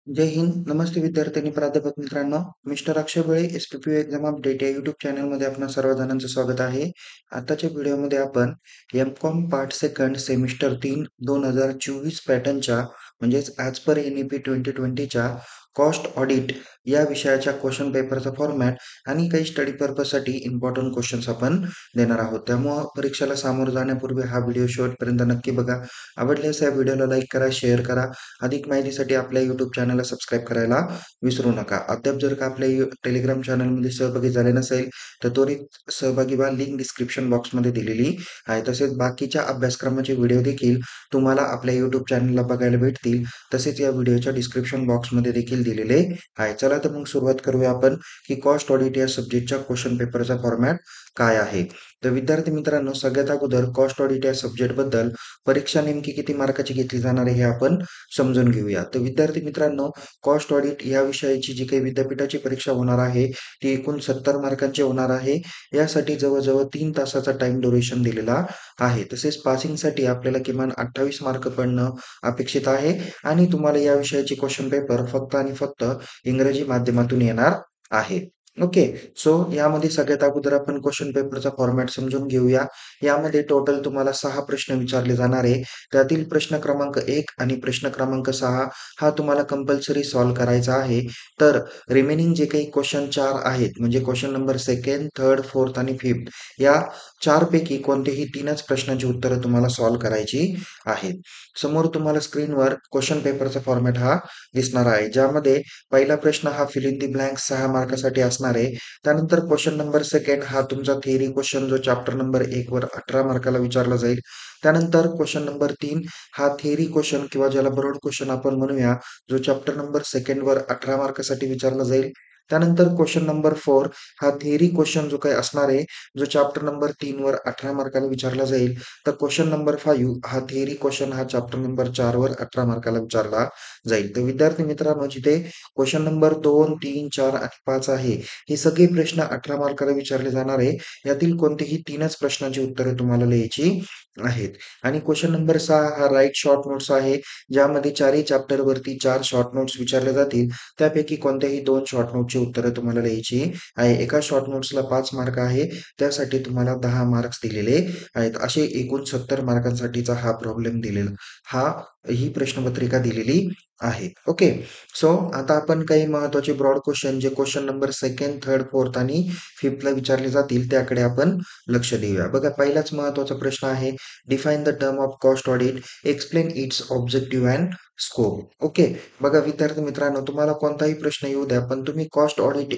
जय हिंद. नमस्ते विद्यार्थी आणि प्राध्यापक मित्रांनो. मिस्टर अक्षय बळे एस-पी-पी-यू एक्झाम अपडेट या यूट्यूब चॅनलमध्ये आपणा सर्व जणांचं स्वागत आहे. आताच्या व्हिडिओमध्ये आपण एम.कॉम पार्ट सेकंड सेमिस्टर 3 2024 पॅटर्नच्या म्हणजेच ॲज पर एन-ई-पी 2020च्या कॉस्ट ऑडिट या विषयाच्या क्वेश्चन पेपरचा फॉर्मॅट आणि काही स्टडी पर्पजसाठी इम्पॉर्टंट क्वेश्चन्स आपण देणार आहोत. त्यामुळं परीक्षेला सामोरं जाण्यापूर्वी हा व्हिडिओ शेवटपर्यंत नक्की बघा. आवडल्यास या व्हिडिओला लाईक करा, शेअर करा. अधिक माहितीसाठी आपल्या YouTube चॅनलला सबस्क्राईब करायला विसरू नका. अद्याप जर का आपल्या टेलिग्राम चॅनलमध्ये सहभागी झाले नसेल, तर त्वरित सहभागी व्हा. लिंक डिस्क्रिप्शन बॉक्समध्ये दिलेली आहे. तसेच बाकीच्या अभ्यासक्रमाचे व्हिडिओ देखील तुम्हाला आपल्या YouTube चॅनलला बघायला भेटतील. तसेच या व्हिडिओच्या डिस्क्रिप्शन बॉक्समध्ये देखील दिलेले आहे. चला तर मग सुरुवात करूया आपण, की कॉस्ट ऑडिट या सब्जेक्टच्या क्वेश्चन पेपरचा फॉर्मॅट काय आहे. तर विद्यार्थी मित्रांनो, सगळ्यात अगोदर कॉस्ट ऑडिट या सब्जेक्टबद्दल परीक्षा नेमकी किती मार्काची घेतली जाणार आहे हे आपण समजून घेऊया. तर विद्यार्थी मित्रांनो, कॉस्ट ऑडिट या विषयाची जी काही विद्यापीठाची परीक्षा होणार आहे, ती एकूण 70 मार्कांची होणार आहे. यासाठी जवळ-जवळ 3 तासाचा टाईम ड्युरेशन दिलेला आहे. तसेच पासिंगसाठी आपल्याला किमान 28 मार्क पडणं अपेक्षित आहे आणि तुम्हाला या विषयाची क्वेश्चन पेपर फक्त आणि फक्त इंग्रजी माध्यमातून येणार आहे. ओके. सो यामध्ये सगळ्यात अगोदर आपण क्वेश्चन पेपरचा फॉर्मॅट समजून घेऊया. यामध्ये टोटल तुम्हाला 6 प्रश्न विचारले जाणार आहे. त्यातील प्रश्न क्रमांक 1 आणि प्रश्न क्रमांक 6 हा तुम्हाला कंपल्सरी सॉल्व्ह करायचा आहे. तर रिमेनिंग जे काही क्वेश्चन 4 आहेत, म्हणजे question number 2nd, 3rd, 4th आणि 5th या 4 पैकी कोणतेही 3च प्रश्नांची उत्तरं तुम्हाला सॉल्व्ह करायची आहेत. समोर तुम्हाला स्क्रीनवर क्वेश्चन पेपरचा फॉर्मॅट हा दिसणार आहे, ज्यामध्ये पहिला प्रश्न हा फिल इन द ब्लँक्स 6 मार्कासाठी असणार आहे. त्यानंतर क्वेश्चन नंबर 2nd हा तुमचा थिअरी क्वेश्चन जो चॅप्टर नंबर 1 वर 18 मार्काला विचारला जाईल. त्यानंतर क्वेश्चन नंबर 3 हा थिअरी क्वेश्चन किंवा ज्याला ब्रॉड क्वेश्चन आपण म्हणूया, जो चॅप्टर नंबर 2nd वर 18 मार्कासाठी विचारला जाईल. त्यानंतर क्वेश्चन नंबर 4 हा थिअरी क्वेश्चन जो काही असणार आहे, जो चॅप्टर नंबर 3 वर 18 मार्काला विचारला जाईल. तर क्वेश्चन नंबर 5 हा थिअरी क्वेश्चन हा चॅप्टर नंबर 4 वर 18 मार्काला विचारला जाईल. तर विद्यार्थी मित्रांनो, जिथे क्वेश्चन नंबर 2, 3, 4 आणि 5 आहे, हे सगळे प्रश्न 18 मार्काला विचारले जाणार आहे. यातील कोणतेही 3च प्रश्नांची उत्तरे तुम्हाला लिहायची आहेत. आणि क्वेश्चन नंबर 6 हा राइट शॉर्ट नोट्स आहे, ज्यामध्ये 4ही चॅप्टरवरती 4 शॉर्ट नोट्स विचारले जातील. त्यापैकी कोणत्याही 2 शॉर्ट नोटची उत्तरं तुम्हाला लिहायची आहे. एका शॉर्ट नोट्सला 5 मार्क आहे. त्यासाठी तुम्हाला 10 मार्क्स दिलेले आहेत. असे एकूण 70 मार्कांसाठीचा हा प्रॉब्लेम दिलेला हा ही प्रश्नपत्रिका दिलेली आहे. ओके. सो आता आपण काही महत्त्वाचे ब्रॉड क्वेश्चन जे question number 2nd, 3rd, 4th आणि 5thला विचारले जातील त्याकडे आपण लक्ष देऊया. बघा, पहिलाच महत्त्वाचा प्रश्न आहे, define the term of cost audit, explain it's objective and scope. Okay. बघा विद्यार्थी मित्रांनो, तुम्हाला कोणताही प्रश्न येऊ द्या, पण तुम्ही कॉस्ट ऑडिट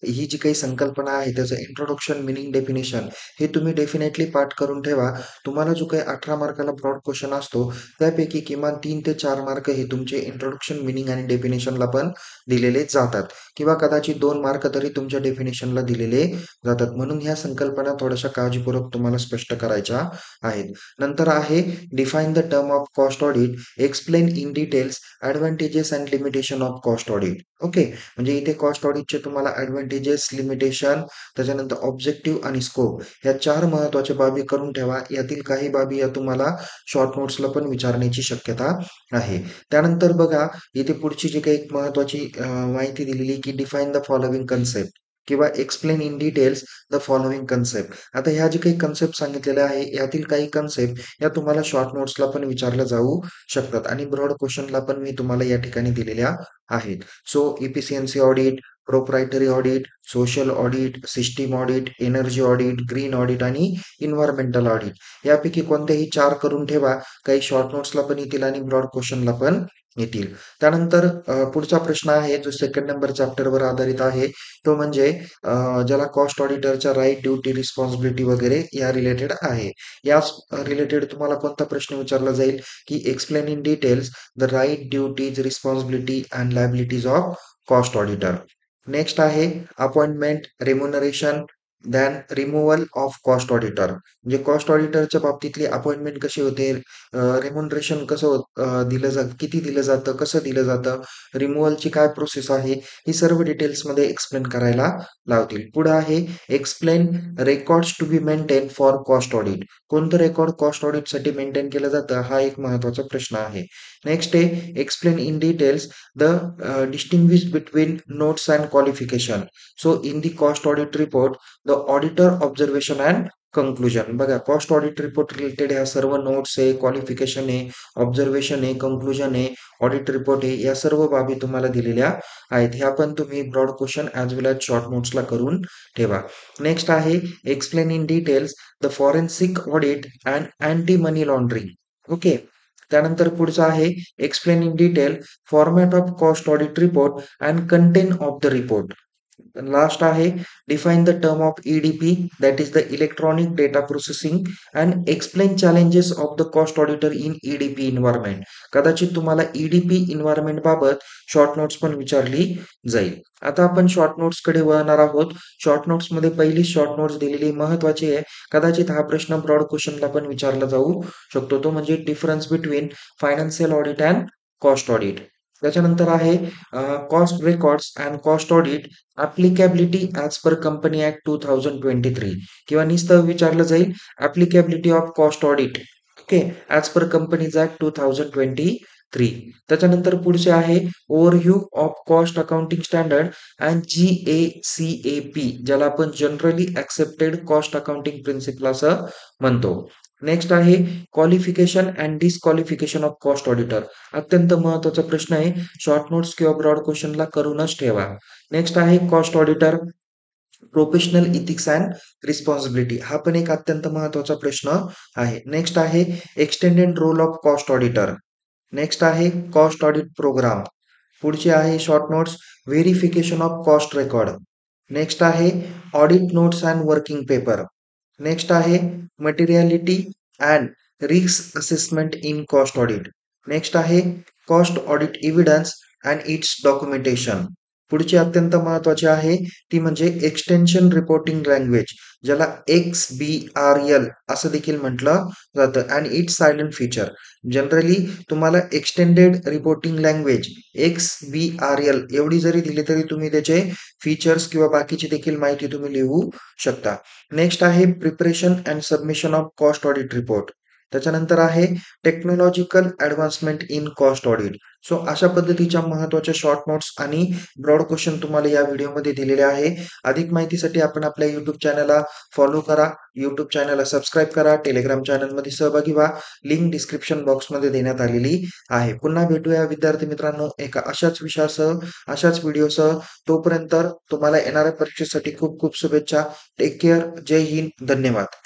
ही जी काही संकल्पना आहे, त्याचं इंट्रोडक्शन, मीनिंग, डेफिनिशन हे तुम्ही डेफिनेटली पाठ करून ठेवा. तुम्हाला जो काही 18 मार्काला ब्रॉड क्वेश्चन असतो, त्यापैकी किमान 3 ते 4 मार्क हे तुमचे इंट्रोडक्शन, मीनिंग आणि डेफिनिशनला पण दिलेले जातात किंवा कदाचित 2 मार्क तरी तुमच्या डेफिनिशनला दिलेले जातात. म्हणून ह्या संकल्पना थोड्याशा काळजीपूर्वक तुम्हाला स्पष्ट करायच्या आहेत. नंतर आहे define the term of cost audit, explain in details advantages and limitation of cost audit. Okay. म्हणजे इथे कॉस्ट ऑडिटचे तुम्हाला एडव्हांटेजेस, लिमिटेशन, त्याच्यानंतर ऑब्जेक्टिव्ह आणि स्कोप या 4 महत्त्वाच्या बाबी करून ठेवा. यातील काही बाबी या तुम्हाला शॉर्ट नोट्सला पण विचारण्याची शक्यता आहे. त्यानंतर बघा, इथे पुढची जी काही एक महत्त्वाची माहिती दिलेली, की डिफाइन द फॉलोविंग कन्सेप्ट किंवा explain in details the following concept. आता ह्या जे काही कन्सेप्ट सांगितलेल्या आहे, यातील काही कन्सेप्ट या तुम्हाला शॉर्ट नोट्सला पण विचारल्या जाऊ शकतात आणि ब्रॉड क्वेश्चनला पण मी तुम्हाला या ठिकाणी दिलेल्या आहेत. So efficiency audit, proprietary audit, social audit, system audit, energy audit, green audit आणि एन्व्हायर्नमेंटल ऑडिट. यापैकी कोणत्याही 4 करून ठेवा. काही शॉर्ट नोट्सला पण येतील आणि ब्रॉड क्वेश्चनला पण येतील. त्यानंतर पुढचा प्रश्न आहे, जो 2nd नंबर चॅप्टरवर आधारित आहे. तो म्हणजे ज्याला कॉस्ट ऑडिटरच्या राइट, ड्युटी, रिस्पॉन्सिबिलिटी वगैरे या रिलेटेड आहे. याच रिलेटेड तुम्हाला कोणता प्रश्न विचारला जाईल, की explain in details the right, duties, responsibility and liabilities of cost auditor. Next आहे appointment, remuneration, then removal of cost auditor. म्हणजे कॉस्ट ऑडिटरच्या बाबतीतली अपॉइंटमेंट कशी होते, रेम्युनरेशन कसं दिलं जातं, किती दिलं जातं, कसं दिलं जातं, रिमूव्हलची काय प्रोसेस आहे, ही सर्व डिटेल्समध्ये एक्सप्लेन करायला लावतील. पुढं आहे explain records to be maintain for cost audit. कोणतं रेकॉर्ड कॉस्ट ऑडिटसाठी मेंटेन केलं जातं, हा एक महत्त्वाचा प्रश्न आहे. नेक्स्ट आहे explain in details the distinguish between notes and qualification. So in the cost audit report the auditor observation and conclusion. बघा, कॉस्ट ऑडिट रिपोर्ट रिलेटेड ह्या सर्व नोट्स आहे, क्वालिफिकेशन आहे, ऑब्झर्वेशन आहे, कन्क्लुजन आहे, ऑडिट रिपोर्ट आहे, या सर्व बाबी तुम्हाला दिलेल्या आहेत. ह्या पण तुम्ही broad question as well as short नोट्सला करून ठेवा. नेक्स्ट आहे explain in details the forensic audit and anti money laundering. Okay. त्यानंतर पुढचं आहे explain in detail format of cost audit report and content of the report. Last आहे define the term of EDP, that is the electronic data processing, and explain challenges of the cost auditor in EDP environment. कदाचित तुम्हाला EDP environment बाबत short notes पण विचारली जाईल. आता आपण short notes कडे वळणार आहोत. शॉर्ट नोट्स मध्ये पहिली शॉर्ट नोट्स दिलेली महत्वाची आहे. कदाचित हा प्रश्न ब्रॉड क्वेश्चनला पण विचारला जाऊ शकतो, तो म्हणजे difference between financial audit and cost audit. त्याच्यानंतर आहे cost records and cost audit applicability as per company act 2023, किंवा नुसतं विचारलं जाईल applicability of cost audit, okay, as per companies act 2023. त्याच्यानंतर पुढचे आहे overview of cost accounting standard and GACAP, ज्याला आपण generally accepted cost accounting principle असं म्हणतो. नेक्स्ट आहे qualification and disqualification of cost auditor. अत्यंत महत्त्वाचा प्रश्न आहे, शॉर्ट नोट्स किंवा ब्रॉड क्वेश्चनला करूनच ठेवा. नेक्स्ट आहे cost auditor professional ethics and responsibility. हा पण एक अत्यंत महत्त्वाचा प्रश्न आहे. नेक्स्ट आहे extended role of cost auditor. Next आहे कॉस्ट ऑडिट प्रोग्राम. पुढचे आहे short notes verification of cost record. Next आहे audit notes and working paper. Next आहे materiality and risk assessment in cost audit. Next आहे cost audit evidence and its documentation. पुढची अत्यंत महत्त्वाची आहे ती म्हणजे एक्सटेन्शन रिपोर्टिंग लँग्वेज, ज्याला XBRL असं देखील म्हटलं जातं, and it's silent feature. Generally तुम्हाला एक्सटेंडेड रिपोर्टिंग लँग्वेज XBRL एवढी जरी दिली तरी तुम्ही त्याचे फीचर्स किंवा बाकीची देखील माहिती तुम्ही लिहू शकता. नेक्स्ट आहे preparation and submission of cost audit report. त्याच्यानंतर आहे technological advancement in cost audit. So अशा पद्धतीच्या महत्त्वाच्या शॉर्ट नोट्स आणि ब्रॉड क्वेश्चन तुम्हाला या व्हिडिओमध्ये दिलेले आहे. अधिक माहितीसाठी आपण आपल्या YouTube चॅनलला फॉलो करा, YouTube चॅनलला सबस्क्राईब करा, टेलिग्राम चॅनलमध्ये सहभागी व्हा. लिंक डिस्क्रिप्शन बॉक्समध्ये देण्यात आलेली आहे. पुन्हा भेटूया विद्यार्थी मित्रांनो एका अशाच विषयासह, अशाच व्हिडिओसह. तोपर्यंत तुम्हाला येणाऱ्या परीक्षेसाठी खूप खूप शुभेच्छा. Take care. जय हिंद. धन्यवाद.